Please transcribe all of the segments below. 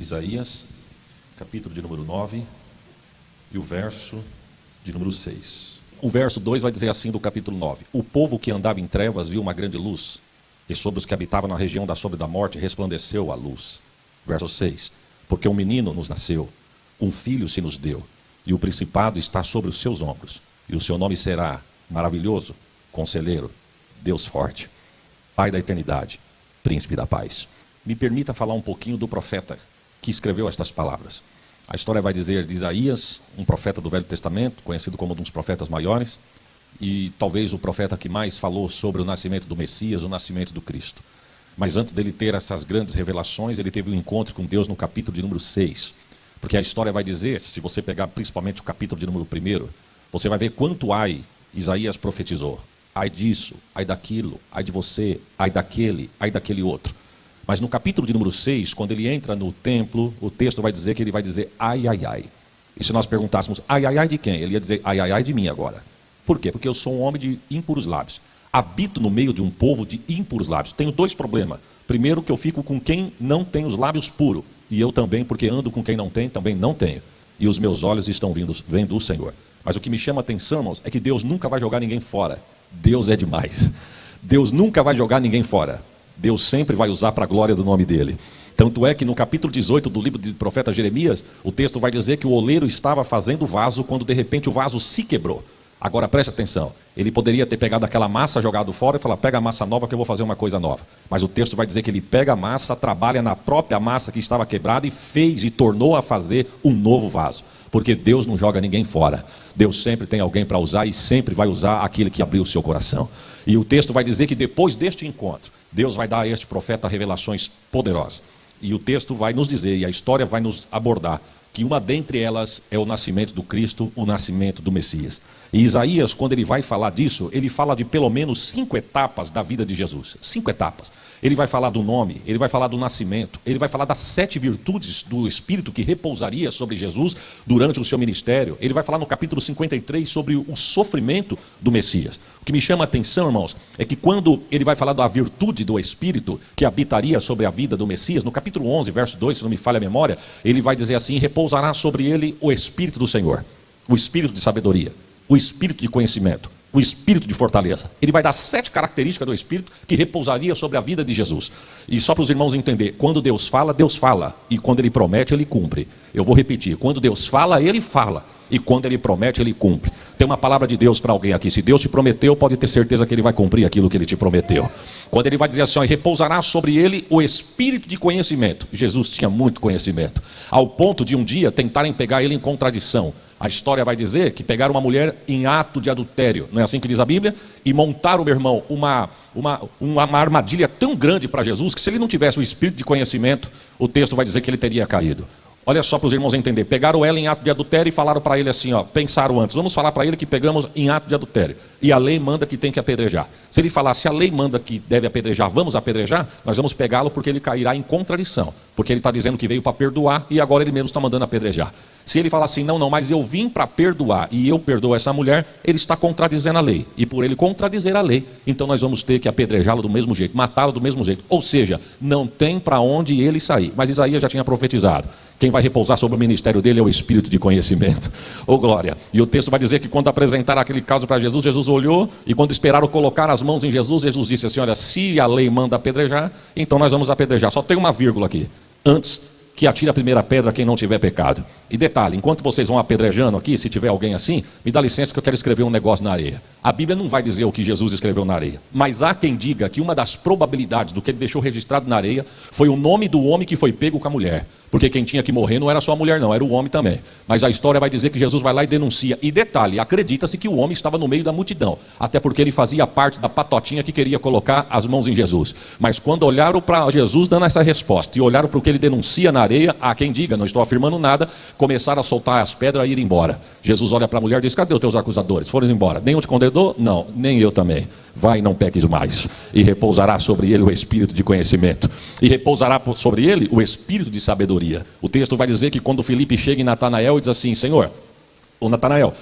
Isaías, capítulo de número 9 e o verso de número 6. O verso 2 vai dizer assim do capítulo 9: O povo que andava em trevas viu uma grande luz, e sobre os que habitavam na região da sombra da morte resplandeceu a luz. Verso 6: Porque um menino nos nasceu, um filho se nos deu, e o principado está sobre os seus ombros, e o seu nome será Maravilhoso, Conselheiro, Deus Forte, Pai da Eternidade, Príncipe da Paz. Me permita falar um pouquinho do profeta que escreveu estas palavras. A história vai dizer de Isaías, um profeta do Velho Testamento, conhecido como um dos profetas maiores, e talvez o profeta que mais falou sobre o nascimento do Messias, o nascimento do Cristo. Mas antes dele ter essas grandes revelações, ele teve um encontro com Deus no capítulo de número 6. Porque a história vai dizer, se você pegar principalmente o capítulo de número 1, você vai ver quanto ai Isaías profetizou. Ai disso, ai daquilo, ai de você, ai daquele outro. Mas no capítulo de número 6, quando ele entra no templo, o texto vai dizer que ele vai dizer ai, ai, ai. E se nós perguntássemos ai, ai, ai de quem? Ele ia dizer ai, ai, ai de mim agora. Por quê? Porque eu sou um homem de impuros lábios. Habito no meio de um povo de impuros lábios. Tenho dois problemas. Primeiro, que eu fico com quem não tem os lábios puros. E eu também, porque ando com quem não tem, também não tenho. E os meus olhos estão vendo o Senhor. Mas o que me chama a atenção, irmãos, é que Deus nunca vai jogar ninguém fora. Deus é demais. Deus nunca vai jogar ninguém fora. Deus sempre vai usar para a glória do nome dele. Tanto é que no capítulo 18 do livro do profeta Jeremias, o texto vai dizer que o oleiro estava fazendo vaso quando de repente o vaso se quebrou. Agora preste atenção, ele poderia ter pegado aquela massa, jogado fora e falar, pega a massa nova que eu vou fazer uma coisa nova. Mas o texto vai dizer que ele pega a massa, trabalha na própria massa que estava quebrada e fez e tornou a fazer um novo vaso. Porque Deus não joga ninguém fora. Deus sempre tem alguém para usar e sempre vai usar aquele que abriu o seu coração. E o texto vai dizer que depois deste encontro, Deus vai dar a este profeta revelações poderosas. E o texto vai nos dizer, e a história vai nos abordar, que uma dentre elas é o nascimento do Cristo, o nascimento do Messias. E Isaías, quando ele vai falar disso, ele fala de pelo menos 5 etapas da vida de Jesus. 5 etapas. Ele vai falar do nome, ele vai falar do nascimento, ele vai falar das 7 virtudes do Espírito que repousaria sobre Jesus durante o seu ministério. Ele vai falar no capítulo 53 sobre o sofrimento do Messias. O que me chama a atenção, irmãos, é que quando ele vai falar da virtude do Espírito que habitaria sobre a vida do Messias, no capítulo 11, verso 2, se não me falha a memória, ele vai dizer assim, repousará sobre ele o Espírito do Senhor, o Espírito de sabedoria, o Espírito de conhecimento, o Espírito de fortaleza. Ele vai dar 7 características do Espírito que repousaria sobre a vida de Jesus. E só para os irmãos entenderem, quando Deus fala, e quando Ele promete, Ele cumpre. Eu vou repetir, quando Deus fala, Ele fala, e quando Ele promete, Ele cumpre. Tem uma palavra de Deus para alguém aqui, se Deus te prometeu, pode ter certeza que Ele vai cumprir aquilo que Ele te prometeu. Quando Ele vai dizer assim, ó, repousará sobre Ele o Espírito de conhecimento. Jesus tinha muito conhecimento, ao ponto de um dia tentarem pegar Ele em contradição. A história vai dizer que pegaram uma mulher em ato de adultério, não é assim que diz a Bíblia? E montaram, meu irmão, uma armadilha tão grande para Jesus, que se ele não tivesse o espírito de conhecimento, o texto vai dizer que ele teria caído. Olha só para os irmãos entenderem, pegaram ela em ato de adultério e falaram para ele assim, ó, pensaram antes, vamos falar para ele que pegamos em ato de adultério, e a lei manda que tem que apedrejar. Se ele falar, se a lei manda que deve apedrejar, vamos apedrejar, nós vamos pegá-lo porque ele cairá em contradição, porque ele está dizendo que veio para perdoar e agora ele mesmo está mandando apedrejar. Se ele falar assim, não, mas eu vim para perdoar e eu perdoo essa mulher, ele está contradizendo a lei. E por ele contradizer a lei, então nós vamos ter que apedrejá-lo do mesmo jeito, matá-lo do mesmo jeito. Ou seja, não tem para onde ele sair. Mas Isaías já tinha profetizado. Quem vai repousar sobre o ministério dele é o Espírito de conhecimento. Ô glória! E o texto vai dizer que quando apresentaram aquele caso para Jesus, Jesus olhou e quando esperaram colocar as mãos em Jesus, Jesus disse assim, olha, se a lei manda apedrejar, então nós vamos apedrejar. Só tem uma vírgula aqui. Antes que atire a primeira pedra quem não tiver pecado. E detalhe, enquanto vocês vão apedrejando aqui, se tiver alguém assim, me dá licença que eu quero escrever um negócio na areia. A Bíblia não vai dizer o que Jesus escreveu na areia, mas há quem diga que uma das probabilidades do que ele deixou registrado na areia foi o nome do homem que foi pego com a mulher. Porque quem tinha que morrer não era só a mulher não, era o homem também. Mas a história vai dizer que Jesus vai lá e denuncia. E detalhe, acredita-se que o homem estava no meio da multidão. Até porque ele fazia parte da patotinha que queria colocar as mãos em Jesus. Mas quando olharam para Jesus dando essa resposta e olharam para o que ele denuncia na areia, há quem diga, não estou afirmando nada, começaram a soltar as pedras e ir embora. Jesus olha para a mulher e diz, cadê os teus acusadores? Foram embora. Nenhum te condenou? Não, nem eu também. Vai, não peques mais. E repousará sobre ele o espírito de conhecimento. E repousará sobre ele o espírito de sabedoria. O texto vai dizer que quando Filipe chega em Natanael e diz assim, Senhor, o Natanael,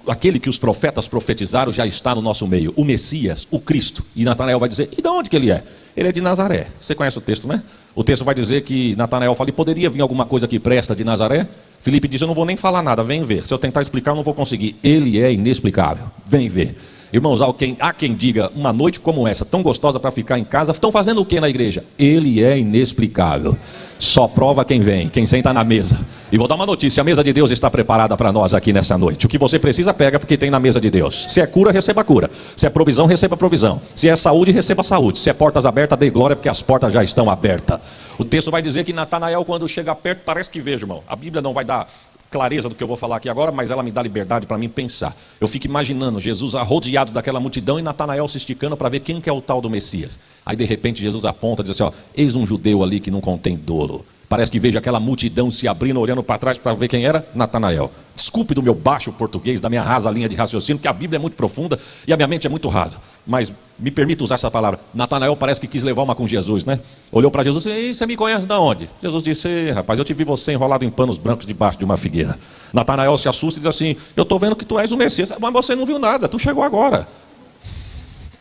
aquele que os profetas profetizaram já está no nosso meio, o Messias, o Cristo. E Natanael vai dizer, e de onde que ele é? Ele é de Nazaré. Você conhece o texto, né? O texto vai dizer que Natanael fala, e poderia vir alguma coisa que presta de Nazaré? Filipe diz, eu não vou nem falar nada, vem ver. Se eu tentar explicar, eu não vou conseguir. Ele é inexplicável, vem ver. Irmãos, há quem diga, uma noite como essa, tão gostosa para ficar em casa, estão fazendo o que na igreja? Ele é inexplicável. Só prova quem vem, quem senta na mesa. E vou dar uma notícia, a mesa de Deus está preparada para nós aqui nessa noite. O que você precisa, pega, porque tem na mesa de Deus. Se é cura, receba cura. Se é provisão, receba provisão. Se é saúde, receba saúde. Se é portas abertas, dê glória, porque as portas já estão abertas. O texto vai dizer que Natanael, quando chega perto, parece que veja, irmão. A Bíblia não vai dar clareza do que eu vou falar aqui agora, mas ela me dá liberdade para mim pensar. Eu fico imaginando Jesus rodeado daquela multidão e Natanael se esticando para ver quem que é o tal do Messias. Aí de repente Jesus aponta e diz assim, ó, eis um judeu ali que não contém dolo. Parece que vejo aquela multidão se abrindo, olhando para trás para ver quem era Natanael. Desculpe do meu baixo português, da minha rasa linha de raciocínio, porque a Bíblia é muito profunda e a minha mente é muito rasa. Mas me permita usar essa palavra. Natanael parece que quis levar uma com Jesus, né? Olhou para Jesus e disse, você me conhece de onde? Jesus disse, rapaz, eu te vi você enrolado em panos brancos debaixo de uma figueira. Natanael se assusta e diz assim, eu estou vendo que tu és o Messias, mas você não viu nada, tu chegou agora.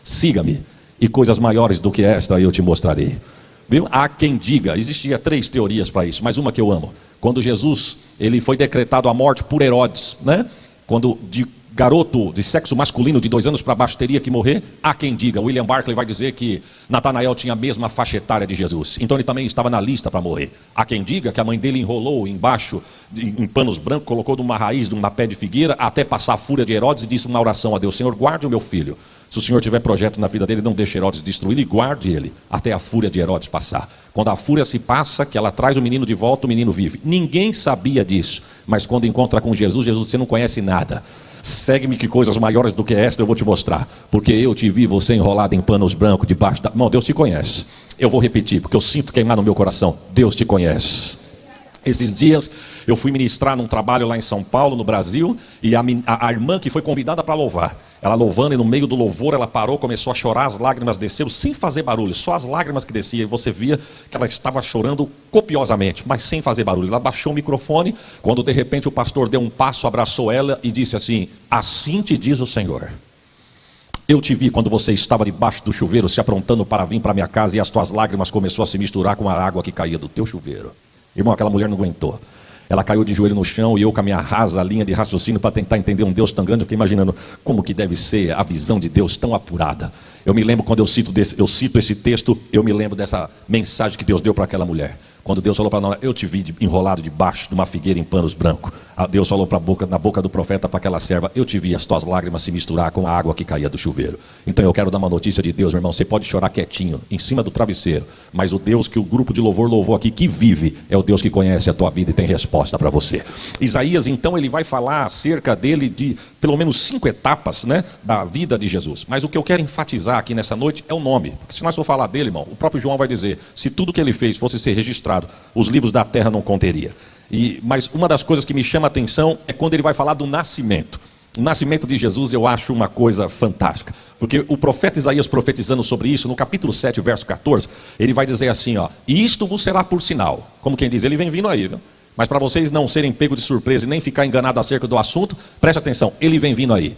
Siga-me, e coisas maiores do que esta eu te mostrarei. Viu? Há quem diga, existia 3 teorias para isso, mas uma que eu amo. Quando Jesus ele foi decretado a morte por Herodes, né? Quando de garoto de sexo masculino de 2 anos para baixo teria que morrer, há quem diga, William Barclay vai dizer que Natanael tinha a mesma faixa etária de Jesus, então ele também estava na lista para morrer. Há quem diga que a mãe dele enrolou embaixo, em panos brancos, colocou numa raiz de uma pé de figueira, até passar a fúria de Herodes e disse uma oração a Deus, Senhor, guarde o meu filho. Se o Senhor tiver projeto na vida dele, não deixe Herodes destruí-lo e guarde ele, até a fúria de Herodes passar. Quando a fúria se passa, que ela traz o menino de volta, o menino vive. Ninguém sabia disso, mas quando encontra com Jesus, Jesus, você não conhece nada. Segue-me que coisas maiores do que esta eu vou te mostrar, porque eu te vi você enrolado em panos brancos debaixo da... Irmão, Deus te conhece. Eu vou repetir, porque eu sinto queimar no meu coração. Deus te conhece. Esses dias eu fui ministrar num trabalho lá em São Paulo, no Brasil, e a irmã que foi convidada para louvar, ela louvando e no meio do louvor ela parou, começou a chorar, as lágrimas desceram sem fazer barulho, só as lágrimas que desciam, e você via que ela estava chorando copiosamente, mas sem fazer barulho. Ela baixou o microfone, quando de repente o pastor deu um passo, abraçou ela e disse assim, assim te diz o Senhor. Eu te vi quando você estava debaixo do chuveiro se aprontando para vir para minha casa e as tuas lágrimas começou a se misturar com a água que caía do teu chuveiro. Irmão, aquela mulher não aguentou. Ela caiu de joelho no chão e eu com a minha rasa linha de raciocínio para tentar entender um Deus tão grande, eu fiquei imaginando como que deve ser a visão de Deus tão apurada. Eu me lembro quando eu cito esse texto, eu me lembro dessa mensagem que Deus deu para aquela mulher. Quando Deus falou para nós, eu te vi enrolado debaixo de uma figueira em panos brancos. Deus falou na boca do profeta para aquela serva, eu te vi as tuas lágrimas se misturar com a água que caía do chuveiro. Então eu quero dar uma notícia de Deus, meu irmão, você pode chorar quietinho, em cima do travesseiro, mas o Deus que o grupo de louvor louvou aqui, que vive, é o Deus que conhece a tua vida e tem resposta para você. Isaías, então, ele vai falar acerca dele de pelo menos 5 etapas, né, da vida de Jesus. Mas o que eu quero enfatizar aqui nessa noite é o nome. Porque se nós for falar dele, irmão, o próprio João vai dizer, se tudo que ele fez fosse ser registrado, os livros da terra não conteria. Mas uma das coisas que me chama a atenção é quando ele vai falar do nascimento. O nascimento de Jesus eu acho uma coisa fantástica. Porque o profeta Isaías profetizando sobre isso, no capítulo 7, verso 14, ele vai dizer assim, ó, e isto vos será por sinal. Como quem diz, ele vem vindo aí, viu? Mas para vocês não serem pegos de surpresa e nem ficar enganados acerca do assunto, preste atenção, ele vem vindo aí.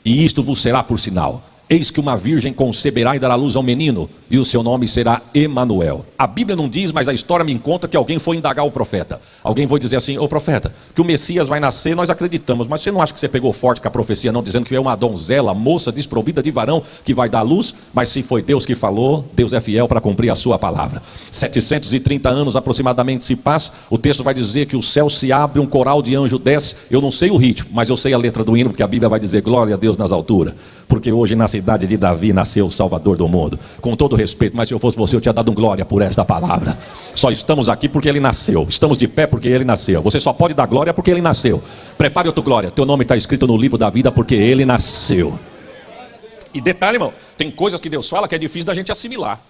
E isto vos será por sinal. Eis que uma virgem conceberá e dará luz a um menino, e o seu nome será Emanuel. A Bíblia não diz, mas a história me conta que alguém foi indagar o profeta. Alguém foi dizer assim, ô profeta, que o Messias vai nascer, nós acreditamos, mas você não acha que você pegou forte com a profecia não, dizendo que é uma donzela, moça, desprovida de varão, que vai dar luz? Mas se foi Deus que falou, Deus é fiel para cumprir a sua palavra. 730 anos aproximadamente se passa, o texto vai dizer que o céu se abre, um coral de anjo desce, eu não sei o ritmo, mas eu sei a letra do hino, porque a Bíblia vai dizer, glória a Deus nas alturas. Porque hoje na cidade de Davi nasceu o Salvador do mundo. Com todo respeito, mas se eu fosse você eu tinha dado glória por esta palavra. Só estamos aqui porque ele nasceu. Estamos de pé porque ele nasceu. Você só pode dar glória porque ele nasceu. Prepare a tua glória. Teu nome está escrito no livro da vida porque ele nasceu. E detalhe, irmão, tem coisas que Deus fala que é difícil da gente assimilar.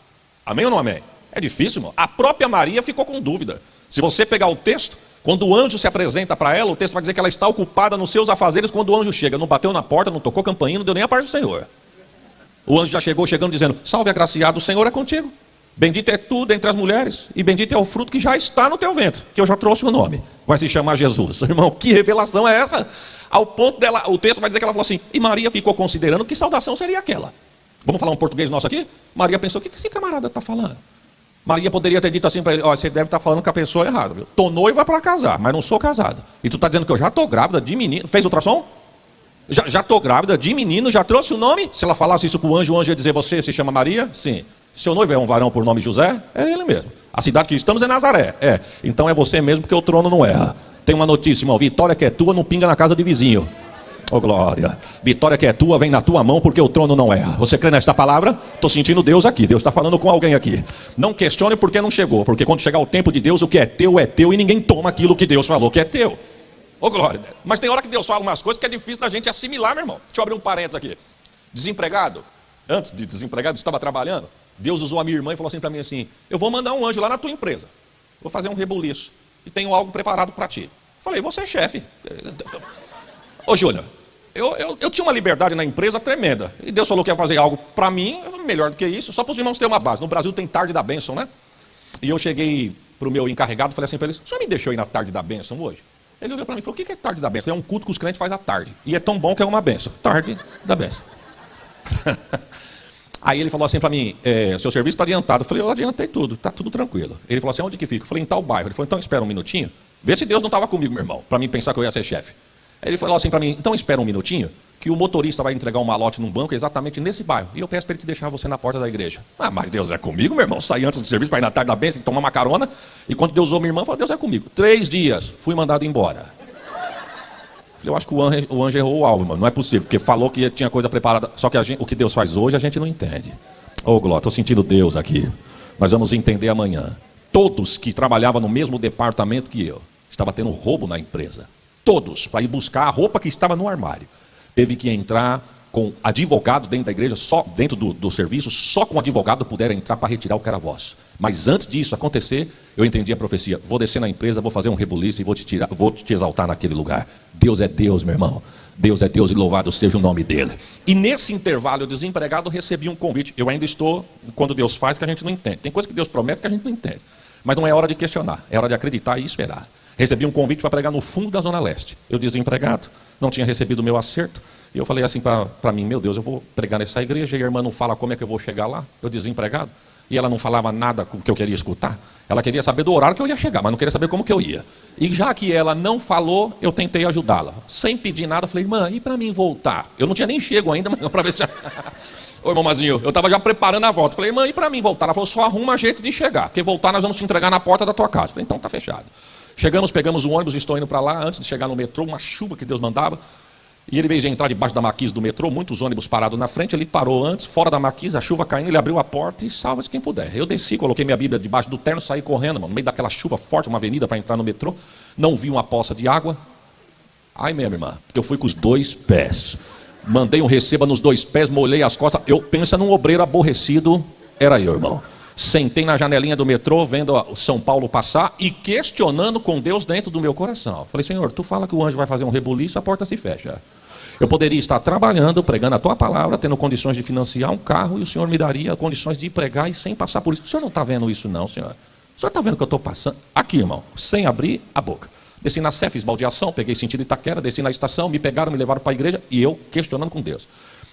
Amém ou não amém? É difícil, irmão. A própria Maria ficou com dúvida. Se você pegar o texto, quando o anjo se apresenta para ela, o texto vai dizer que ela está ocupada nos seus afazeres quando o anjo chega. Não bateu na porta, não tocou campainha, não deu nem a parte do Senhor. O anjo já chegou chegando dizendo, salve agraciado, o Senhor é contigo. Bendita é tu dentre as mulheres, e bendito é o fruto que já está no teu ventre, que eu já trouxe o nome. Vai se chamar Jesus. Irmão, que revelação é essa? Ao ponto dela, o texto vai dizer que ela falou assim, e Maria ficou considerando que saudação seria aquela. Vamos falar um português nosso aqui? Maria pensou, o que esse camarada está falando? Maria poderia ter dito assim para ele: ó, você deve estar falando com a pessoa errada, viu? Tô noiva para casar, mas não sou casada. E tu está dizendo que eu já estou grávida de menino. Fez ultrassom? Já estou grávida de menino, já trouxe o nome? Se ela falasse isso para o anjo ia dizer: você se chama Maria? Sim. Seu noivo é um varão por nome José? É ele mesmo. A cidade que estamos é Nazaré. É. Então é você mesmo, porque o trono não erra. Tem uma notícia, irmão: vitória que é tua não pinga na casa de vizinho. Oh glória. Vitória que é tua vem na tua mão, porque o trono não erra. Você crê nesta palavra? Estou sentindo Deus aqui. Deus está falando com alguém aqui. Não questione porque não chegou, porque quando chegar o tempo de Deus, o que é teu e ninguém toma aquilo que Deus falou que é teu. Oh glória. Mas tem hora que Deus fala umas coisas que é difícil da gente assimilar, meu irmão. Deixa eu abrir um parênteses aqui. Desempregado, antes de desempregado, estava trabalhando. Deus usou a minha irmã e falou assim para mim assim: eu vou mandar um anjo lá na tua empresa, vou fazer um rebuliço e tenho algo preparado para ti. Falei: você é chefe. Ô Júlia, eu tinha uma liberdade na empresa tremenda. E Deus falou que ia fazer algo para mim, melhor do que isso, só para os irmãos terem uma base. No Brasil tem tarde da bênção, né? E eu cheguei para o meu encarregado e falei assim para ele: o senhor me deixou ir na tarde da bênção hoje? Ele olhou para mim e falou: o que é tarde da bênção? É um culto que os crentes fazem à tarde. E é tão bom que é uma bênção. Tarde da bênção. Aí ele falou assim para mim: seu serviço está adiantado. Eu falei: eu adiantei tudo, está tudo tranquilo. Ele falou assim: onde que fica? Eu falei: em tal bairro. Ele falou: então espera um minutinho, vê se Deus não estava comigo, meu irmão, para mim pensar que eu ia ser chefe. Aí ele falou assim para mim: então espera um minutinho, que o motorista vai entregar um malote num banco exatamente nesse bairro, e eu peço para ele te deixar você na porta da igreja. Ah, mas Deus é comigo, meu irmão. Saí antes do serviço para ir na tarde da bênção e tomar uma carona, e quando Deus usou minha irmã, falou: Deus é comigo. 3 dias, fui mandado embora. Eu acho que o anjo errou o alvo, mano. Não é possível, porque falou que tinha coisa preparada. Só que o que Deus faz hoje a gente não entende. Oh glória, estou sentindo Deus aqui. Nós vamos entender amanhã. Todos que trabalhavam no mesmo departamento que eu, estava tendo roubo na empresa. Todos, para ir buscar a roupa que estava no armário. Teve que entrar com advogado dentro da igreja, só dentro do serviço, só com advogado puderam entrar para retirar o que era vosso. Mas antes disso acontecer, eu entendi a profecia: vou descer na empresa, vou fazer um rebuliço e vou te exaltar naquele lugar. Deus é Deus, meu irmão. Deus é Deus e louvado seja o nome dele. E nesse intervalo, eu desempregado, recebi um convite. Eu ainda estou, quando Deus faz, que a gente não entende. Tem coisa que Deus promete que a gente não entende. Mas não é hora de questionar, é hora de acreditar e esperar. Recebi um convite para pregar no fundo da Zona Leste. Eu desempregado, não tinha recebido o meu acerto. E eu falei assim para mim: meu Deus, eu vou pregar nessa igreja e a irmã não fala como é que eu vou chegar lá. Eu desempregado. E ela não falava nada com o que eu queria escutar. Ela queria saber do horário que eu ia chegar, mas não queria saber como que eu ia. E já que ela não falou, eu tentei ajudá-la. Sem pedir nada, eu falei: irmã, e para mim voltar? Eu não tinha nem chego ainda, mas para ver se... Ô irmão Mazinho, eu estava já preparando a volta. Falei: irmã, e para mim voltar? Ela falou: só arruma jeito de chegar, porque voltar nós vamos te entregar na porta da tua casa. Falei: então tá fechado. Chegamos, pegamos o ônibus, estou indo para lá. Antes de chegar no metrô, uma chuva que Deus mandava. E ele, em vez de entrar debaixo da marquise do metrô, muitos ônibus parados na frente, ele parou antes, fora da marquise, a chuva caindo, ele abriu a porta e salva-se quem puder. Eu desci, coloquei minha Bíblia debaixo do terno, saí correndo, mano, no meio daquela chuva forte, uma avenida para entrar no metrô. Não vi uma poça de água. Ai mesmo, irmã, porque eu fui com os 2 pés. Mandei um receba nos 2 pés, molhei as costas. Eu penso num obreiro aborrecido, era eu, irmão. Sentei na janelinha do metrô, vendo o São Paulo passar e questionando com Deus dentro do meu coração. Falei: Senhor, tu fala que o anjo vai fazer um rebuliço, a porta se fecha. Eu poderia estar trabalhando, pregando a tua palavra, tendo condições de financiar um carro, e o Senhor me daria condições de pregar e sem passar por isso. O senhor não está vendo isso não, senhor? O senhor está vendo que eu estou passando? Aqui, irmão, sem abrir a boca. Desci na Sé, fiz baldeação, peguei sentido Itaquera, desci na estação, me pegaram, me levaram para a igreja, e eu questionando com Deus.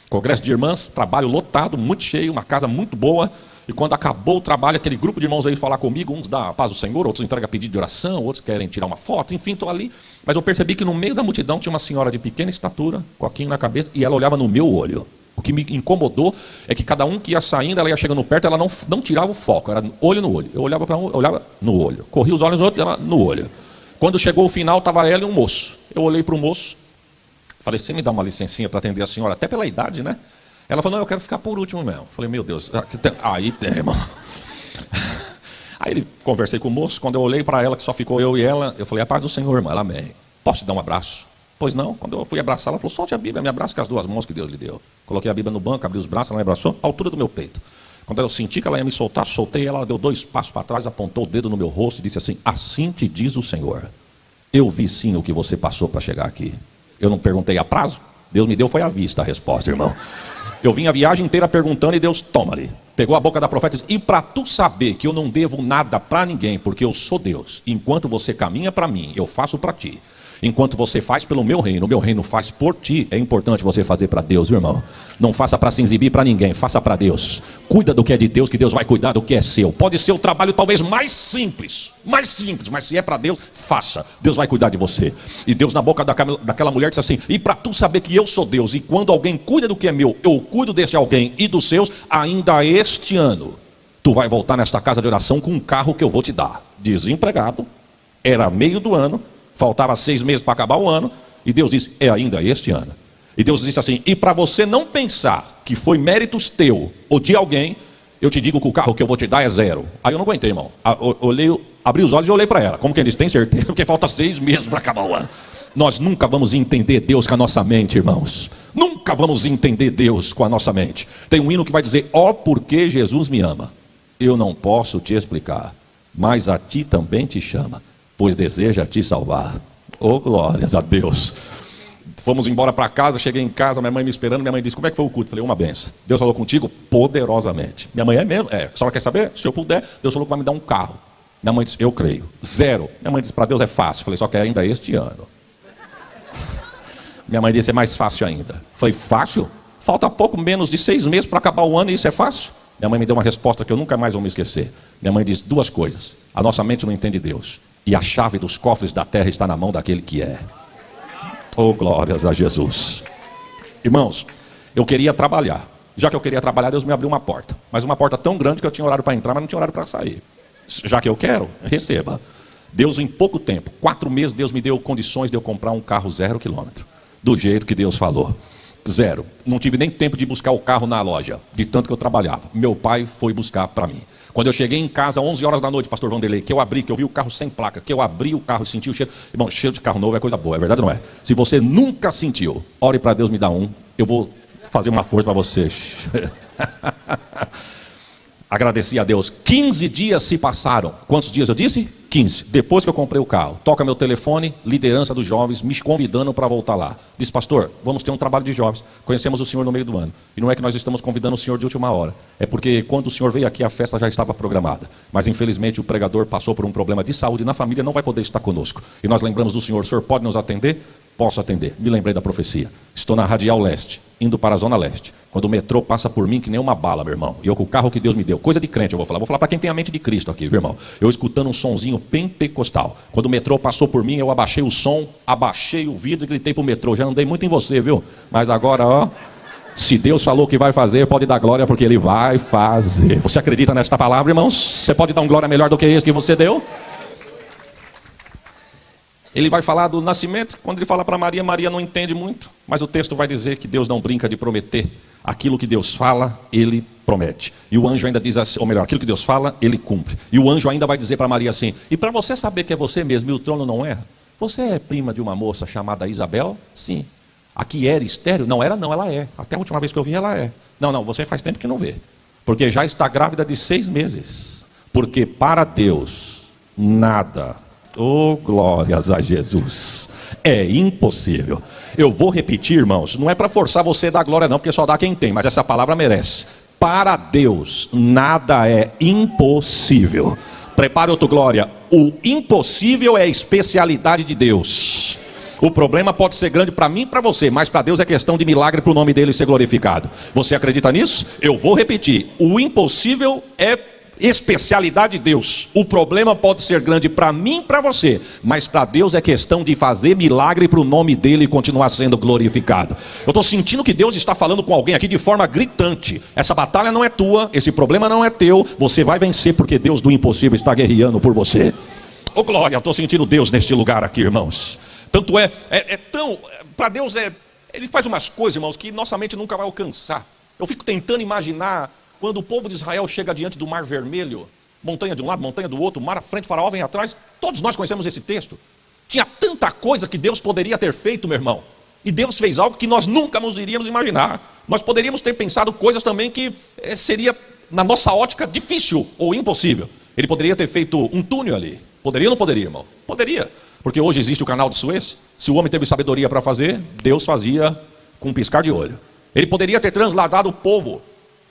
Congresso de irmãs, trabalho lotado, muito cheio, uma casa muito boa. E quando acabou o trabalho, aquele grupo de irmãos veio falar comigo, uns dá a paz do Senhor, outros entregam pedido de oração, outros querem tirar uma foto, enfim, estou ali. Mas eu percebi que no meio da multidão tinha uma senhora de pequena estatura, coquinho na cabeça, e ela olhava no meu olho. O que me incomodou é que cada um que ia saindo, ela ia chegando perto, ela não tirava o foco, era olho no olho. Eu olhava para um, olhava no olho, corria os olhos no outro, ela no olho. Quando chegou o final, estava ela e um moço. Eu olhei para o moço, falei: você me dá uma licencinha para atender a senhora, até pela idade, né? Ela falou: não, eu quero ficar por último mesmo. Falei: meu Deus, aí tem, irmão. Aí ele, conversei com o moço, quando eu olhei para ela, que só ficou eu e ela, eu falei: a paz do Senhor, irmã. Ela: amém. Posso te dar um abraço? Pois não. Quando eu fui abraçar, ela falou: solte a Bíblia, me abraça com as 2 mãos que Deus lhe deu. Coloquei a Bíblia no banco, abri os braços, ela me abraçou, à altura do meu peito. Quando eu senti que ela ia me soltar, soltei ela, deu 2 passos para trás, apontou o dedo no meu rosto e disse assim: assim te diz o Senhor. Eu vi sim o que você passou para chegar aqui. Eu não perguntei a prazo, Deus me deu foi à vista a resposta, irmão. Eu vim a viagem inteira perguntando e Deus, toma ali. Pegou a boca da profeta e disse: e para tu saber que eu não devo nada para ninguém, porque eu sou Deus, enquanto você caminha para mim, eu faço para ti. Enquanto você faz pelo meu reino, o meu reino faz por ti. É importante você fazer para Deus, viu, irmão? Não faça para se exibir para ninguém, faça para Deus. Cuida do que é de Deus, que Deus vai cuidar do que é seu. Pode ser o trabalho talvez mais simples, mas se é para Deus, faça. Deus vai cuidar de você. E Deus na boca daquela mulher disse assim: e para tu saber que eu sou Deus, e quando alguém cuida do que é meu, eu cuido deste alguém e dos seus, ainda este ano tu vai voltar nesta casa de oração com um carro que eu vou te dar. Desempregado, era meio do ano, faltava 6 meses para acabar o ano, e Deus disse: é ainda este ano. E Deus disse assim: e para você não pensar que foi méritos teu ou de alguém, eu te digo que o carro que eu vou te dar é 0. Aí eu não aguentei, irmão. Abri os olhos e olhei para ela. Como quem diz: tem certeza? Porque falta 6 meses para acabar o ano. Nós nunca vamos entender Deus com a nossa mente, irmãos. Nunca vamos entender Deus com a nossa mente. Tem um hino que vai dizer: ó, porque Jesus me ama. Eu não posso te explicar, mas a ti também te chama, pois deseja te salvar. Oh, glórias a Deus. Fomos embora para casa, cheguei em casa, minha mãe me esperando, minha mãe disse: como é que foi o culto? Falei: uma benção. Deus falou contigo poderosamente. Minha mãe: é mesmo? É. A senhora quer saber? Se eu puder, Deus falou que vai me dar um carro. Minha mãe disse: eu creio. 0. Minha mãe disse: para Deus é fácil. Falei: só que é ainda este ano. Minha mãe disse: é mais fácil ainda. Falei: fácil? Falta pouco menos de 6 meses para acabar o ano e isso é fácil? Minha mãe me deu uma resposta que eu nunca mais vou me esquecer. Minha mãe disse 2 coisas: a nossa mente não entende Deus, e a chave dos cofres da terra está na mão daquele que é. Oh, glórias a Jesus. Irmãos, eu queria trabalhar. Já que eu queria trabalhar, Deus me abriu uma porta. Mas uma porta tão grande que eu tinha horário para entrar, mas não tinha horário para sair. Já que eu quero, receba. Deus, em pouco tempo, 4 meses, Deus me deu condições de eu comprar um carro 0 quilômetro. Do jeito que Deus falou. 0. Não tive nem tempo de buscar o carro na loja, de tanto que eu trabalhava. Meu pai foi buscar para mim. Quando eu cheguei em casa, 11 horas da noite, pastor Vanderlei, que eu abri, que eu vi o carro sem placa, que eu abri o carro e senti o cheiro. Irmão, cheiro de carro novo é coisa boa, é verdade ou não é? Se você nunca sentiu, ore para Deus me dar um, eu vou fazer uma força para vocês. Agradeci a Deus. 15 dias se passaram. Quantos dias eu disse? 15. Depois que eu comprei o carro, toca meu telefone, liderança dos jovens, me convidando para voltar lá. Disse: pastor, vamos ter um trabalho de jovens. Conhecemos o senhor no meio do ano. E não é que nós estamos convidando o senhor de última hora. É porque quando o senhor veio aqui, a festa já estava programada. Mas infelizmente o pregador passou por um problema de saúde na família, não vai poder estar conosco. E nós lembramos do senhor: o senhor pode nos atender? Posso atender. Me lembrei da profecia. Estou na Radial Leste, indo para a Zona Leste. Quando o metrô passa por mim que nem uma bala, meu irmão. E eu com o carro que Deus me deu. Coisa de crente eu vou falar. Vou falar para quem tem a mente de Cristo aqui, meu irmão. Eu escutando um sonzinho pentecostal. Quando o metrô passou por mim, eu abaixei o som, abaixei o vidro e gritei para o metrô: já andei muito em você, viu? Mas agora, ó, se Deus falou que vai fazer, pode dar glória, porque Ele vai fazer. Você acredita nesta palavra, irmãos? Você pode dar um glória melhor do que esse que você deu? Ele vai falar do nascimento. Quando ele fala para Maria, Maria não entende muito, mas o texto vai dizer que Deus não brinca de prometer. Aquilo que Deus fala, Ele promete. E o anjo ainda diz assim, ou melhor, aquilo que Deus fala, Ele cumpre. E o anjo ainda vai dizer para Maria assim: e para você saber que é você mesmo e o trono não erra, você é prima de uma moça chamada Isabel? Sim. Aqui era estéril? Não era não, ela é. Até a última vez que eu vi, ela é. Não, você faz tempo que não vê. Porque já está grávida de 6 meses. Porque para Deus, nada... Oh, glórias a Jesus. É impossível. Eu vou repetir, irmãos. Não é para forçar você a dar glória não, porque só dá quem tem. Mas essa palavra merece. Para Deus, nada é impossível. Prepare outra glória. O impossível é a especialidade de Deus. O problema pode ser grande para mim e para você, mas para Deus é questão de milagre para o nome dele ser glorificado. Você acredita nisso? Eu vou repetir. O impossível é especialidade de Deus. O problema pode ser grande para mim e para você, mas para Deus é questão de fazer milagre para o nome dele continuar sendo glorificado. Eu estou sentindo que Deus está falando com alguém aqui de forma gritante. Essa batalha não é tua, esse problema não é teu, você vai vencer porque Deus do impossível está guerreando por você. Oh glória, estou sentindo Deus neste lugar aqui, irmãos. Tanto para Deus ele faz umas coisas, irmãos, que nossa mente nunca vai alcançar. Eu fico tentando imaginar quando o povo de Israel chega diante do Mar Vermelho, montanha de um lado, montanha do outro, mar à frente, faraó vem atrás. Todos nós conhecemos esse texto. Tinha tanta coisa que Deus poderia ter feito, meu irmão. E Deus fez algo que nós nunca nos iríamos imaginar. Nós poderíamos ter pensado coisas também que seria, na nossa ótica, difícil ou impossível. Ele poderia ter feito um túnel ali. Poderia ou não poderia, irmão? Poderia. Porque hoje existe o canal de Suez. Se o homem teve sabedoria para fazer, Deus fazia com um piscar de olho. Ele poderia ter transladado o povo.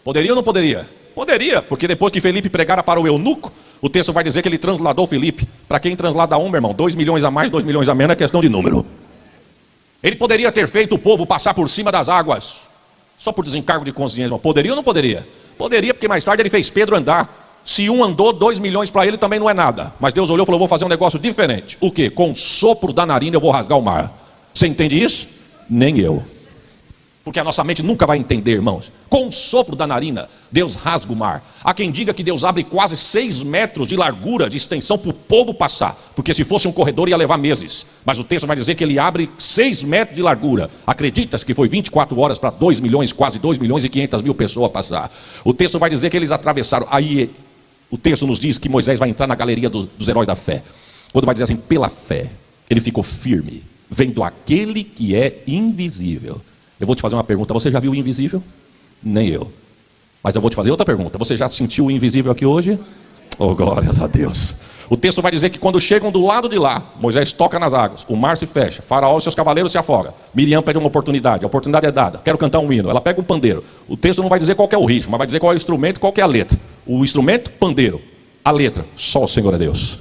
Poderia ou não poderia? Poderia, porque depois que Felipe pregara para o eunuco, o texto vai dizer que ele transladou Felipe. Para quem translada um, meu irmão, 2 milhões a mais, 2 milhões a menos é questão de número. Ele poderia ter feito o povo passar por cima das águas, só por desencargo de consciência, irmão. Poderia ou não poderia? Poderia, porque mais tarde ele fez Pedro andar. Se um andou, 2 milhões para ele também não é nada. Mas Deus olhou e falou, vou fazer um negócio diferente. O quê? Com o sopro da narina eu vou rasgar o mar. Você entende isso? Nem eu. Porque a nossa mente nunca vai entender, irmãos. Com o sopro da narina, Deus rasga o mar. Há quem diga que Deus abre quase 6 metros de largura, de extensão, para o povo passar. Porque se fosse um corredor ia levar meses. Mas o texto vai dizer que ele abre 6 metros de largura. Acredita-se que foi 24 horas para 2 milhões, quase 2 milhões e 500 mil pessoas passar. O texto vai dizer que eles atravessaram. Aí o texto nos diz que Moisés vai entrar na galeria dos heróis da fé. Quando vai dizer assim, pela fé, ele ficou firme, vendo aquele que é invisível. Eu vou te fazer uma pergunta, você já viu o invisível? Nem eu. Mas eu vou te fazer outra pergunta, você já sentiu o invisível aqui hoje? Oh, glórias a Deus. O texto vai dizer que quando chegam do lado de lá, Moisés toca nas águas, o mar se fecha, Faraó e seus cavaleiros se afogam. Miriam pede uma oportunidade, a oportunidade é dada, quero cantar um hino, ela pega um pandeiro. O texto não vai dizer qual é o ritmo, mas vai dizer qual é o instrumento e qual é a letra. O instrumento, pandeiro. A letra, só o Senhor é Deus.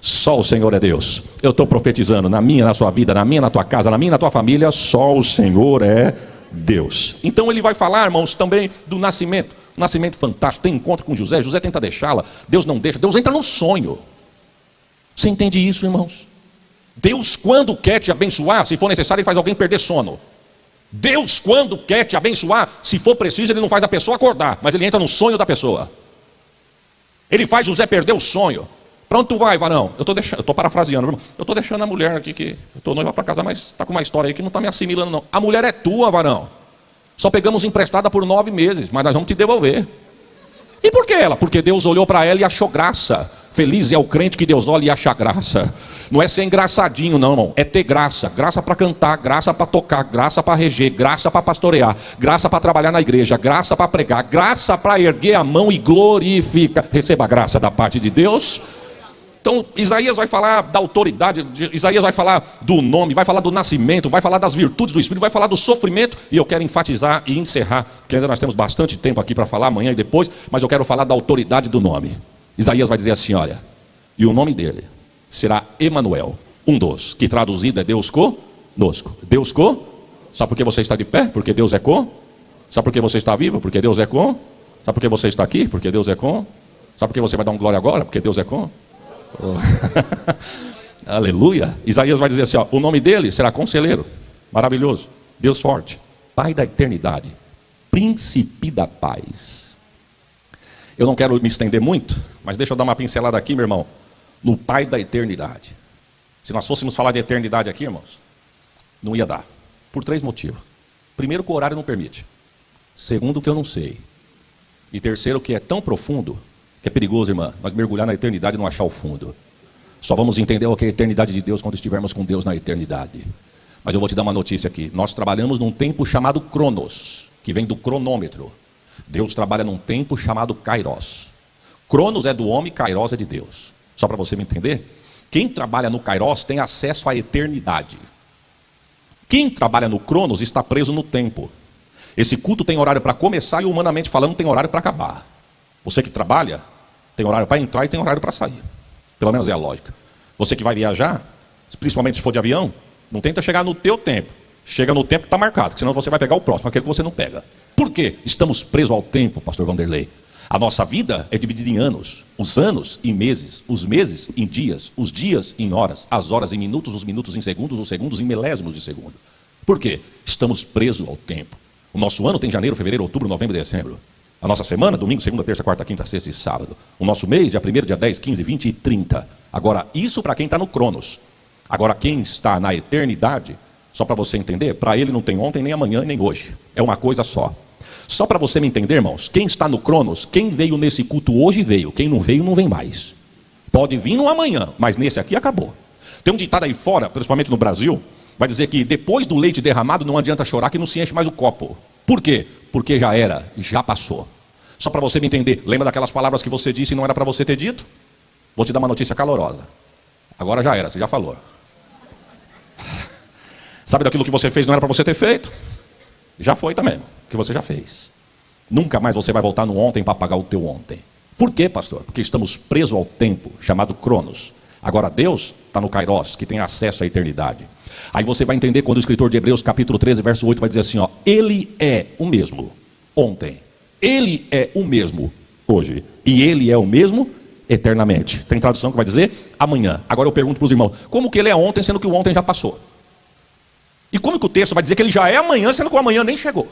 Só o Senhor é Deus. Eu estou profetizando na minha, na sua vida, na minha, na tua casa, na minha, na tua família, só o Senhor é Deus. Então ele vai falar, irmãos, também do nascimento. Nascimento fantástico, tem encontro com José, José tenta deixá-la, Deus não deixa, Deus entra no sonho. Você entende isso, irmãos? Deus, quando quer te abençoar, se for necessário, ele faz alguém perder sono. Deus, quando quer te abençoar, se for preciso, ele não faz a pessoa acordar, mas ele entra no sonho da pessoa. Ele faz José perder o sonho. Para onde tu vai, varão? Eu estou parafraseando, irmão. Eu estou deixando a mulher aqui, que eu estou noiva para casar, mas está com uma história aí que não está me assimilando, não. A mulher é tua, varão. Só pegamos emprestada por 9 meses, mas nós vamos te devolver. E por que ela? Porque Deus olhou para ela e achou graça. Feliz é o crente que Deus olha e acha graça. Não é ser engraçadinho, não, irmão. É ter graça. Graça para cantar, graça para tocar, graça para reger, graça para pastorear, graça para trabalhar na igreja, graça para pregar, graça para erguer a mão e glorificar. Receba a graça da parte de Deus. Então, Isaías vai falar da autoridade, Isaías vai falar do nome, vai falar do nascimento, vai falar das virtudes do Espírito, vai falar do sofrimento. E eu quero enfatizar e encerrar, porque ainda nós temos bastante tempo aqui para falar, amanhã e depois, mas eu quero falar da autoridade do nome. Isaías vai dizer assim, olha, e o nome dele será Emanuel, um dos, que traduzido é Deus conosco. Deus sabe por que você está de pé? Porque Deus é com. Sabe por que você está vivo? Porque Deus é com. Sabe por que você está aqui? Porque Deus é com. Sabe por que você vai dar um glória agora? Porque Deus é com. Oh. Aleluia. Isaías vai dizer assim, ó, o nome dele será Conselheiro, maravilhoso, Deus forte, Pai da eternidade, Príncipe da paz. Eu não quero me estender muito, mas deixa eu dar uma pincelada aqui, meu irmão, no Pai da eternidade. Se nós fôssemos falar de eternidade aqui, irmãos, não ia dar, por 3 motivos. Primeiro, que o horário não permite. Segundo, que eu não sei. E terceiro, que é tão profundo que é perigoso, irmã, nós mergulhar na eternidade e não achar o fundo. Só vamos entender o que é a eternidade de Deus quando estivermos com Deus na eternidade. Mas eu vou te dar uma notícia aqui. Nós trabalhamos num tempo chamado Cronos, que vem do cronômetro. Deus trabalha num tempo chamado Kairos. Cronos é do homem, Kairos é de Deus. Só para você me entender, quem trabalha no Kairos tem acesso à eternidade. Quem trabalha no Cronos está preso no tempo. Esse culto tem horário para começar e, humanamente falando, tem horário para acabar. Você que trabalha, tem horário para entrar e tem horário para sair. Pelo menos é a lógica. Você que vai viajar, principalmente se for de avião, não tenta chegar no teu tempo. Chega no tempo que está marcado, senão você vai pegar o próximo, aquele que você não pega. Por quê? Estamos presos ao tempo, pastor Vanderlei. A nossa vida é dividida em anos. Os anos em meses, os meses em dias, os dias em horas, as horas em minutos, os minutos em segundos, os segundos em milésimos de segundo. Por quê? Estamos presos ao tempo. O nosso ano tem janeiro, fevereiro, outubro, novembro e dezembro. A nossa semana, domingo, segunda, terça, quarta, quinta, sexta e sábado. O nosso mês, dia 1º, dia 10, 15, 20 e 30. Agora, isso para quem está no Cronos. Agora, quem está na eternidade, só para você entender, para ele não tem ontem, nem amanhã, nem hoje. É uma coisa só. Só para você me entender, irmãos, quem está no Cronos, quem veio nesse culto hoje veio. Quem não veio, não vem mais. Pode vir no amanhã, mas nesse aqui acabou. Tem um ditado aí fora, principalmente no Brasil, vai dizer que depois do leite derramado não adianta chorar que não se enche mais o copo. Por quê? Porque já era, já passou. Só para você me entender, lembra daquelas palavras que você disse e não era para você ter dito? Vou te dar uma notícia calorosa. Agora já era, você já falou. Sabe daquilo que você fez não era para você ter feito? Já foi também, que você já fez. Nunca mais você vai voltar no ontem para pagar o teu ontem. Por quê, pastor? Porque estamos presos ao tempo, chamado Cronos. Agora Deus está no Kairos, que tem acesso à eternidade. Aí você vai entender quando o escritor de Hebreus, capítulo 13, verso 8, vai dizer assim, ó, Ele é o mesmo ontem, Ele é o mesmo hoje, e Ele é o mesmo eternamente. Tem tradução que vai dizer amanhã. Agora eu pergunto para os irmãos, como que Ele é ontem, sendo que o ontem já passou? E como que o texto vai dizer que Ele já é amanhã, sendo que o amanhã nem chegou?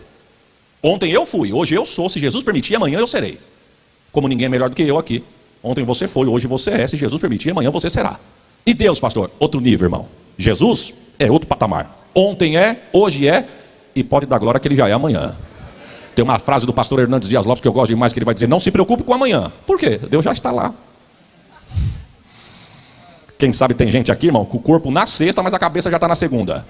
Ontem eu fui, hoje eu sou, se Jesus permitir, amanhã eu serei. Como ninguém é melhor do que eu aqui. Ontem você foi, hoje você é, se Jesus permitir, amanhã você será. E Deus, pastor? Outro nível, irmão. Jesus é outro patamar. Ontem é, hoje é, e pode dar glória que Ele já é amanhã. Tem uma frase do pastor Hernandes Dias Lopes que eu gosto demais, que ele vai dizer, não se preocupe com amanhã. Por quê? Deus já está lá. Quem sabe tem gente aqui, irmão, com o corpo na sexta, mas a cabeça já está na segunda.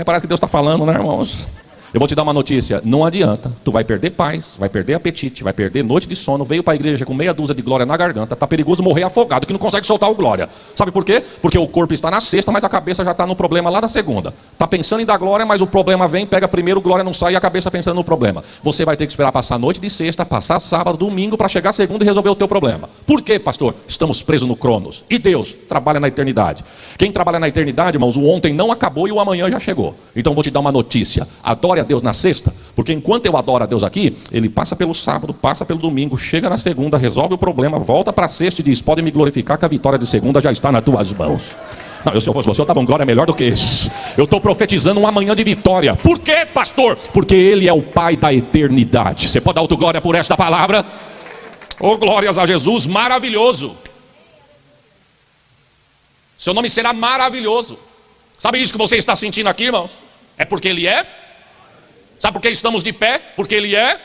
Parece que Deus está falando, né, irmãos? Eu vou te dar uma notícia, não adianta, tu vai perder paz, vai perder apetite, vai perder noite de sono, veio para a igreja com meia dúzia de glória na garganta, tá perigoso morrer afogado, que não consegue soltar o glória. Sabe por quê? Porque o corpo está na sexta, mas a cabeça já está no problema lá da segunda. Tá pensando em dar glória, mas o problema vem, pega primeiro, glória não sai e a cabeça pensando no problema. Você vai ter que esperar passar a noite de sexta, passar sábado, domingo, para chegar segunda e resolver o teu problema. Por quê, pastor? Estamos presos no Cronos. E Deus trabalha na eternidade. Quem trabalha na eternidade, irmãos, o ontem não acabou e o amanhã já chegou. Então vou te dar uma notícia, adore a Deus na sexta, porque enquanto eu adoro a Deus aqui, Ele passa pelo sábado, passa pelo domingo, chega na segunda, resolve o problema, volta para a sexta e diz, pode me glorificar que a vitória de segunda já está nas tuas mãos. Não, se eu fosse você, eu estava com glória melhor do que esse. Eu estou profetizando um amanhã de vitória. Por quê, pastor? Porque Ele é o Pai da eternidade. Você pode dar autoglória por esta palavra? Oh, glórias a Jesus, maravilhoso. Seu nome será maravilhoso. Sabe isso que você está sentindo aqui, irmãos? É porque Ele é. Sabe por que estamos de pé? Porque Ele é.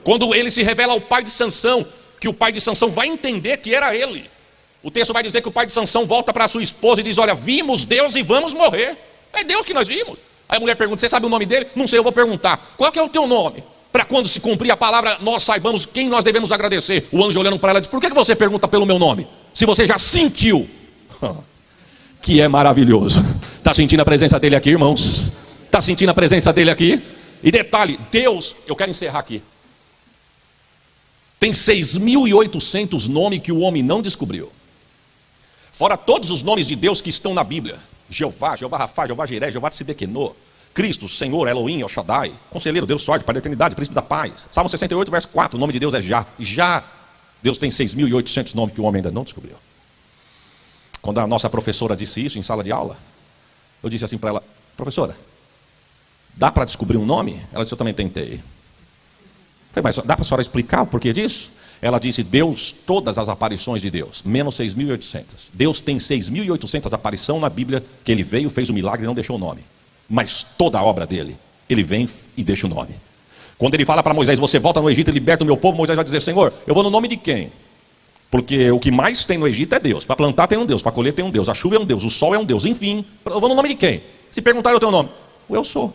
Quando Ele se revela ao pai de Sansão, que o pai de Sansão vai entender que era ele. O texto vai dizer que o pai de Sansão volta para a sua esposa e diz, olha, vimos Deus e vamos morrer. É Deus que nós vimos. Aí a mulher pergunta, você sabe o nome dele? Não sei, eu vou perguntar. Qual que é o teu nome? Para quando se cumprir a palavra, nós saibamos quem nós devemos agradecer. O anjo olhando para ela diz, por que você pergunta pelo meu nome? Se você já sentiu que é maravilhoso. Está sentindo a presença dele aqui, irmãos? Está sentindo a presença dele aqui? E detalhe, Deus, eu quero encerrar aqui. Tem 6.800 nomes que o homem não descobriu. Fora todos os nomes de Deus que estão na Bíblia. Jeová, Jeová Rafá, Jeová Jiré, Jeová Tsidekeno, Cristo, Senhor, Elohim, El Shaddai, Conselheiro, Deus Sorte, Pai da Eternidade, Príncipe da Paz. Salmo 68, verso 4, o nome de Deus é Já. Já, Deus tem 6.800 nomes que o homem ainda não descobriu. Quando a nossa professora disse isso em sala de aula, eu disse assim para ela, professora, dá para descobrir um nome? Ela disse, eu também tentei. Falei, mas dá para a senhora explicar o porquê disso? Ela disse, Deus, todas as aparições de Deus, menos 6.800. Deus tem 6.800 aparições na Bíblia, que Ele veio, fez o milagre e não deixou o nome. Mas toda a obra dele, Ele vem e deixa o nome. Quando Ele fala para Moisés, você volta no Egito e liberta o meu povo, Moisés vai dizer, Senhor, eu vou no nome de quem? Porque o que mais tem no Egito é Deus. Para plantar tem um Deus, para colher tem um Deus, a chuva é um Deus, o sol é um Deus, enfim. Eu vou no nome de quem? Se perguntar o teu nome, o eu sou.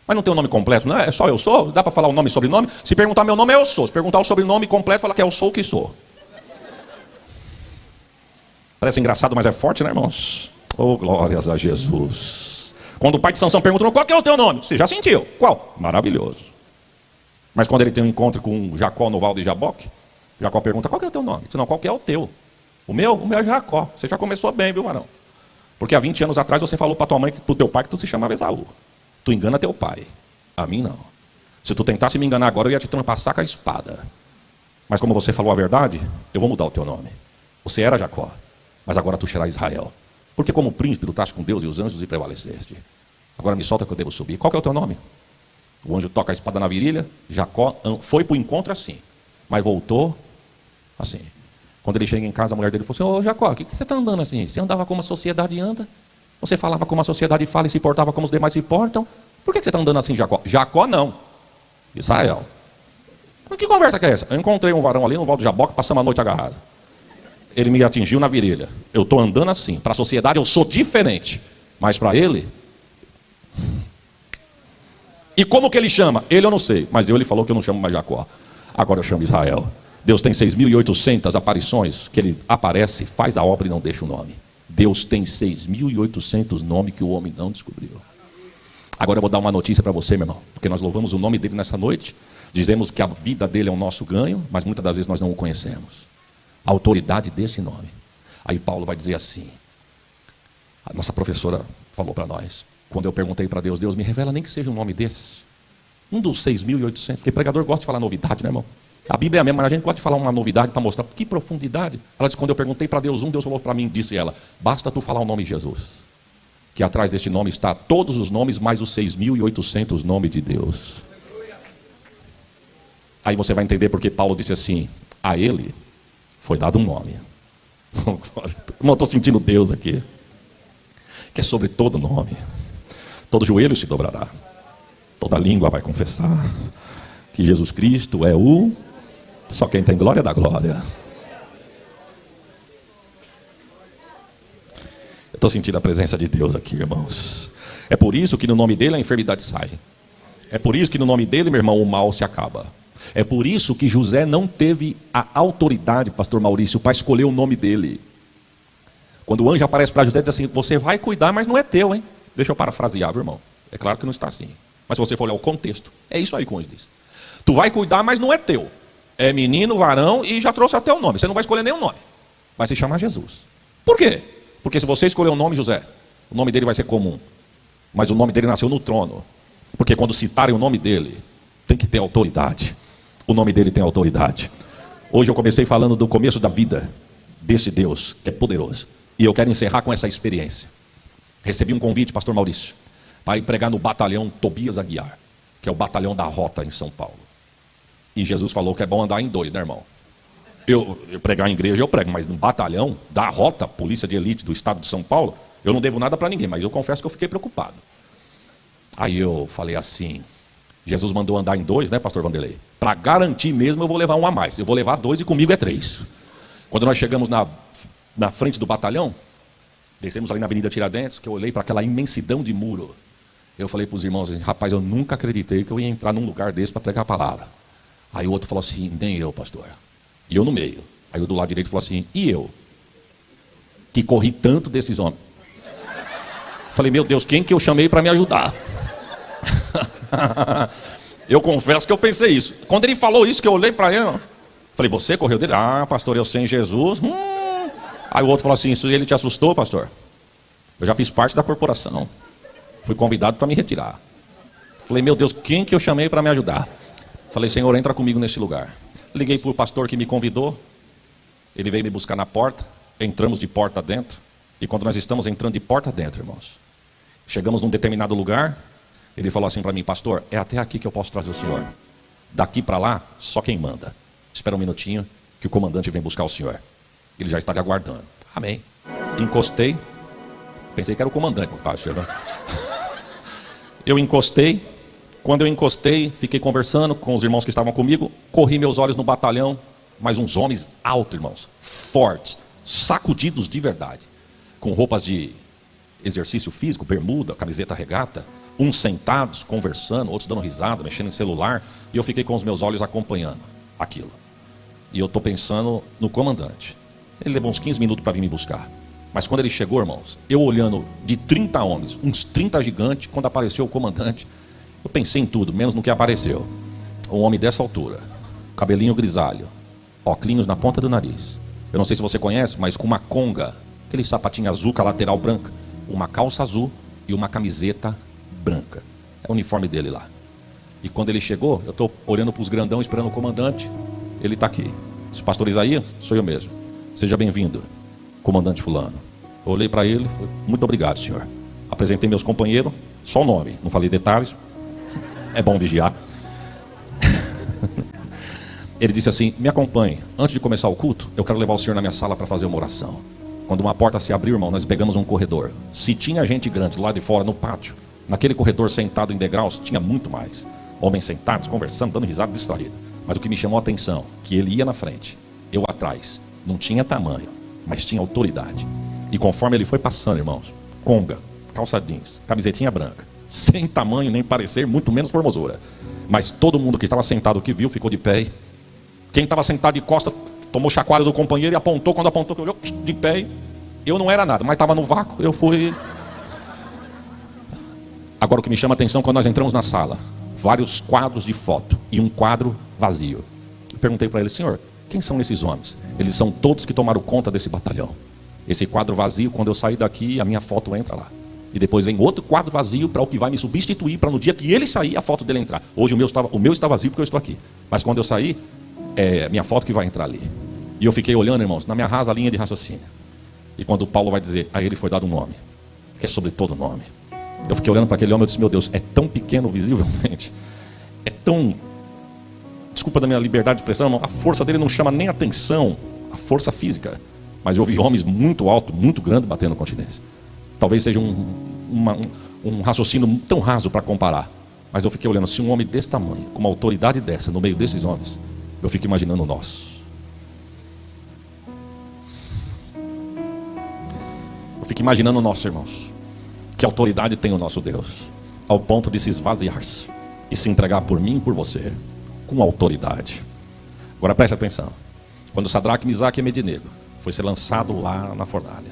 Mas não tem o nome completo, não é? É só eu sou? Dá para falar o nome e sobrenome? Se perguntar meu nome, é eu sou. Se perguntar o sobrenome completo, fala que é eu sou o que sou. Parece engraçado, mas é forte, né, irmãos? Oh, glórias a Jesus. Quando o pai de Sansão perguntou, qual que é o teu nome? Você já sentiu? Qual? Maravilhoso. Mas quando ele tem um encontro com Jacó no Val de Jaboque, Jacó pergunta, qual que é o teu nome? Não, qual que é o teu? O meu é Jacó. Você já começou bem, viu, varão? Porque há 20 anos atrás você falou para tua mãe, para o teu pai, que tu se chamava Esaú. Tu engana teu pai. A mim não. Se tu tentasse me enganar agora, eu ia te trampassar com a espada. Mas como você falou a verdade, eu vou mudar o teu nome. Você era Jacó, mas agora tu serás Israel. Porque como príncipe lutaste com Deus e os anjos e prevaleceste. Agora me solta que eu devo subir. Qual que é o teu nome? O anjo toca a espada na virilha. Jacó foi para o encontro assim, mas voltou assim. Quando ele chega em casa, a mulher dele falou assim, ô Jacó, o que você está andando assim? Você andava como a sociedade anda? Você falava como a sociedade fala e se portava como os demais se portam? Por que você está andando assim, Jacó? Jacó não. Israel. Mas que conversa que é essa? Eu encontrei um varão ali no Val do Jaboque, passamos a noite agarrado. Ele me atingiu na virilha. Eu estou andando assim. Para a sociedade eu sou diferente. Mas para ele... E como que ele chama? Ele eu não sei. Mas ele falou que eu não chamo mais Jacó. Agora eu chamo Israel. Deus tem 6.800 aparições que ele aparece, faz a obra e não deixa o nome. Deus tem 6.800 nomes que o homem não descobriu. Agora eu vou dar uma notícia para você, meu irmão, porque nós louvamos o nome dele nessa noite, Dizemos que a vida dele é o nosso ganho, mas muitas das vezes nós não o conhecemos. A autoridade desse nome. Aí Paulo vai dizer assim, a nossa professora falou para nós, quando eu perguntei para Deus, Deus me revela nem que seja um nome desse, um dos 6.800, porque pregador gosta de falar novidade, né, irmão? A Bíblia é a mesma, mas a gente gosta de falar uma novidade para mostrar que profundidade. Ela disse, quando eu perguntei para Deus Deus falou para mim, disse ela, basta tu falar o nome de Jesus, que atrás deste nome está todos os nomes, mais os 6.800 nomes de Deus. Aí você vai entender porque Paulo disse assim, a ele foi dado um nome. Não estou sentindo Deus aqui. Que é sobre todo nome. Todo joelho se dobrará. Toda língua vai confessar que Jesus Cristo é o... Só quem tem glória dá glória. Eu estou sentindo a presença de Deus aqui, irmãos. É por isso que no nome dele a enfermidade sai. É por isso que no nome dele, meu irmão, o mal se acaba. É por isso que José não teve a autoridade, pastor Maurício, para escolher o nome dele. Quando o anjo aparece para José, diz assim, você vai cuidar, mas não é teu, hein? Deixa eu parafrasear, viu, irmão? É claro que não está assim. Mas se você for olhar o contexto, é isso aí que o anjo diz. Tu vai cuidar, mas não é teu. É menino, varão e já trouxe até o nome. Você não vai escolher nenhum nome. Vai se chamar Jesus. Por quê? Porque se você escolher o nome José, o nome dele vai ser comum. Mas o nome dele nasceu no trono. Porque quando citarem o nome dele, tem que ter autoridade. O nome dele tem autoridade. Hoje eu comecei falando do começo da vida desse Deus, que é poderoso. E eu quero encerrar com essa experiência. Recebi um convite, pastor Maurício, para ir pregar no batalhão Tobias Aguiar, que é o batalhão da Rota em São Paulo. E Jesus falou que é bom andar em dois, né, irmão? Eu pregar em igreja eu prego, mas no batalhão da Rota, polícia de elite do estado de São Paulo, eu não devo nada para ninguém, mas eu confesso que eu fiquei preocupado. Aí eu falei assim, Jesus mandou andar em dois, né, pastor Vanderlei? Para garantir mesmo eu vou levar um a mais. Eu vou levar dois e comigo é três. Quando nós chegamos na frente do batalhão, descemos ali na Avenida Tiradentes, que eu olhei para aquela imensidão de muro. Eu falei para os irmãos, rapaz, eu nunca acreditei que eu ia entrar num lugar desse para pregar a palavra. Aí o outro falou assim, nem eu, pastor. E eu no meio. Aí o do lado direito falou assim, e eu? Que corri tanto desses homens. Falei, meu Deus, quem que eu chamei para me ajudar? Eu confesso que eu pensei isso. Quando ele falou isso, que eu olhei para ele, falei, você correu dele? Ah, pastor, eu sem Jesus. Aí o outro falou assim, isso ele te assustou, pastor? Eu já fiz parte da corporação. Fui convidado para me retirar. Falei, meu Deus, quem que eu chamei para me ajudar? Falei, Senhor, entra comigo nesse lugar. Liguei para o pastor que me convidou. Ele veio me buscar na porta. Entramos de porta dentro. E quando nós estamos entrando de porta dentro, irmãos, chegamos num determinado lugar. Ele falou assim para mim, pastor, é até aqui que eu posso trazer o senhor. Daqui para lá, só quem manda. Espera um minutinho que o comandante vem buscar o senhor. Ele já está lhe aguardando. Amém. Encostei. Pensei que era o comandante. Eu encostei. Quando eu encostei, fiquei conversando com os irmãos que estavam comigo. Corri meus olhos no batalhão. Mas uns homens altos, irmãos. Fortes. Sacudidos de verdade. Com roupas de exercício físico, bermuda, camiseta regata. Uns sentados, conversando, outros dando risada, mexendo em celular. E eu fiquei com os meus olhos acompanhando aquilo. E eu estou pensando no comandante. Ele levou uns 15 minutos para vir me buscar. Mas quando ele chegou, irmãos, eu olhando de 30 homens, uns 30 gigantes, quando apareceu o comandante, eu pensei em tudo, menos no que apareceu. Um homem dessa altura, cabelinho grisalho, óculos na ponta do nariz. Eu não sei se você conhece, mas com uma conga, aquele sapatinho azul com a lateral branca, uma calça azul e uma camiseta branca. É o uniforme dele lá. E quando ele chegou, eu estou olhando para os grandão, esperando o comandante. Ele está aqui. Esse pastor Isaías, sou eu mesmo. Seja bem-vindo, comandante fulano. Eu olhei para ele, falei, muito obrigado, senhor. Apresentei meus companheiros, só o nome, não falei detalhes. É bom vigiar. Ele disse assim, me acompanhe. Antes de começar o culto, eu quero levar o senhor na minha sala para fazer uma oração. Quando uma porta se abriu, irmão, nós pegamos um corredor. Se tinha gente grande lá de fora, no pátio, naquele corredor sentado em degraus, tinha muito mais. Homens sentados, conversando, dando risada, distraído. Mas o que me chamou a atenção, que ele ia na frente, eu atrás. Não tinha tamanho, mas tinha autoridade. E conforme ele foi passando, irmãos, conga, calça jeans, camisetinha branca, sem tamanho nem parecer, muito menos formosura. Mas todo mundo que estava sentado que viu, ficou de pé. Quem estava sentado de costas, tomou chacoalho do companheiro e apontou. Quando apontou, que olhou, de pé. Eu não era nada, mas estava no vácuo, eu fui. Agora o que me chama a atenção, quando nós entramos na sala, vários quadros de foto e um quadro vazio. Eu perguntei para ele: Senhor, quem são esses homens? Eles são todos que tomaram conta desse batalhão. Esse quadro vazio, quando eu sair daqui, a minha foto entra lá. E depois vem outro quadro vazio para o que vai me substituir, para no dia que ele sair, a foto dele entrar. Hoje o meu está vazio porque eu estou aqui. Mas quando eu sair, é minha foto que vai entrar ali. E eu fiquei olhando, irmãos, na minha rasa linha de raciocínio. E quando Paulo vai dizer, a ele foi dado um nome, que é sobre todo nome. Eu fiquei olhando para aquele homem e disse: meu Deus, é tão pequeno visivelmente, é tão... Desculpa da minha liberdade de expressão, irmão, a força dele não chama nem atenção, a força física. Mas eu vi homens muito altos, muito grandes batendo continência. Talvez seja um raciocínio tão raso para comparar. Mas eu fiquei olhando, se um homem desse tamanho, com uma autoridade dessa, no meio desses homens, eu fico imaginando nós. Eu fico imaginando nós, irmãos. Que autoridade tem o nosso Deus, ao ponto de se esvaziar-se e se entregar por mim e por você, com autoridade. Agora preste atenção. Quando Sadraque, Misaque e Abednego foi ser lançado lá na fornalha,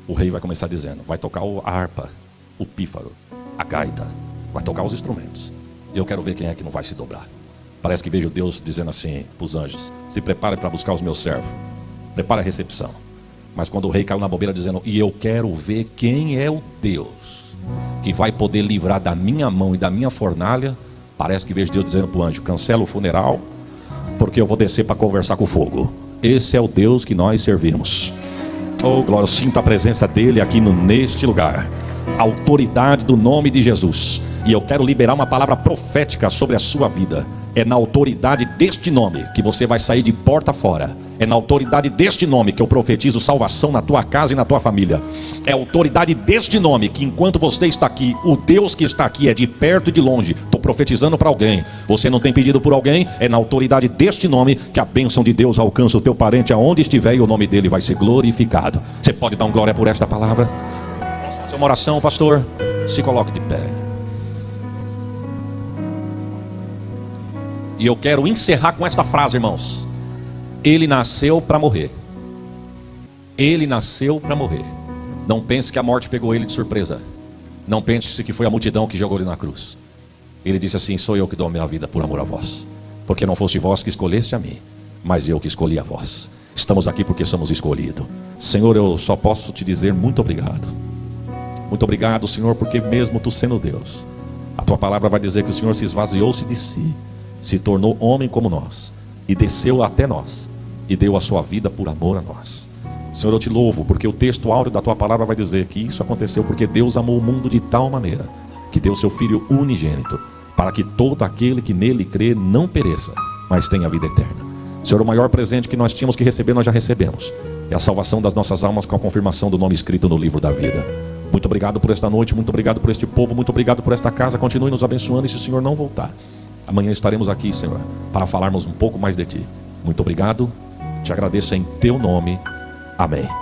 o rei vai começar dizendo: vai tocar a harpa, o pífaro, a gaita, vai tocar os instrumentos. E eu quero ver quem é que não vai se dobrar. Parece que vejo Deus dizendo assim para os anjos: se preparem para buscar os meus servos, prepare a recepção. Mas quando o rei caiu na bobeira dizendo: e eu quero ver quem é o Deus que vai poder livrar da minha mão e da minha fornalha, parece que vejo Deus dizendo para o anjo: cancela o funeral, porque eu vou descer para conversar com o fogo. Esse é o Deus que nós servimos. Oh glória, eu sinto a presença dele aqui neste lugar, a autoridade do nome de Jesus. E eu quero liberar uma palavra profética sobre a sua vida. É na autoridade deste nome que você vai sair de porta fora. É na autoridade deste nome que eu profetizo salvação na tua casa e na tua família. É a autoridade deste nome que, enquanto você está aqui, o Deus que está aqui é de perto e de longe. Estou profetizando para alguém. Você não tem pedido por alguém? É na autoridade deste nome que a bênção de Deus alcança o teu parente aonde estiver, e o nome dele vai ser glorificado. Você pode dar um glória por esta palavra? Posso fazer uma oração, pastor? Se coloque de pé. E eu quero encerrar com esta frase, irmãos. Ele nasceu para morrer. Ele nasceu para morrer. Não pense que a morte pegou ele de surpresa. Não pense que foi a multidão que jogou ele na cruz. Ele disse assim: sou eu que dou a minha vida por amor a vós. Porque não foste vós que escolheste a mim, mas eu que escolhi a vós. Estamos aqui porque somos escolhidos. Senhor, eu só posso te dizer muito obrigado. Muito obrigado, Senhor, porque mesmo tu sendo Deus, a tua palavra vai dizer que o Senhor se esvaziou-se de si, se tornou homem como nós, e desceu até nós, e deu a sua vida por amor a nós. Senhor, eu te louvo, porque o texto áureo da tua palavra vai dizer que isso aconteceu porque Deus amou o mundo de tal maneira, que deu seu Filho unigênito, para que todo aquele que nele crê não pereça, mas tenha vida eterna. Senhor, o maior presente que nós tínhamos que receber, nós já recebemos. É a salvação das nossas almas com a confirmação do nome escrito no livro da vida. Muito obrigado por esta noite, muito obrigado por este povo, muito obrigado por esta casa. Continue nos abençoando, e se o Senhor não voltar, amanhã estaremos aqui, Senhor, para falarmos um pouco mais de Ti. Muito obrigado, te agradeço em Teu nome. Amém.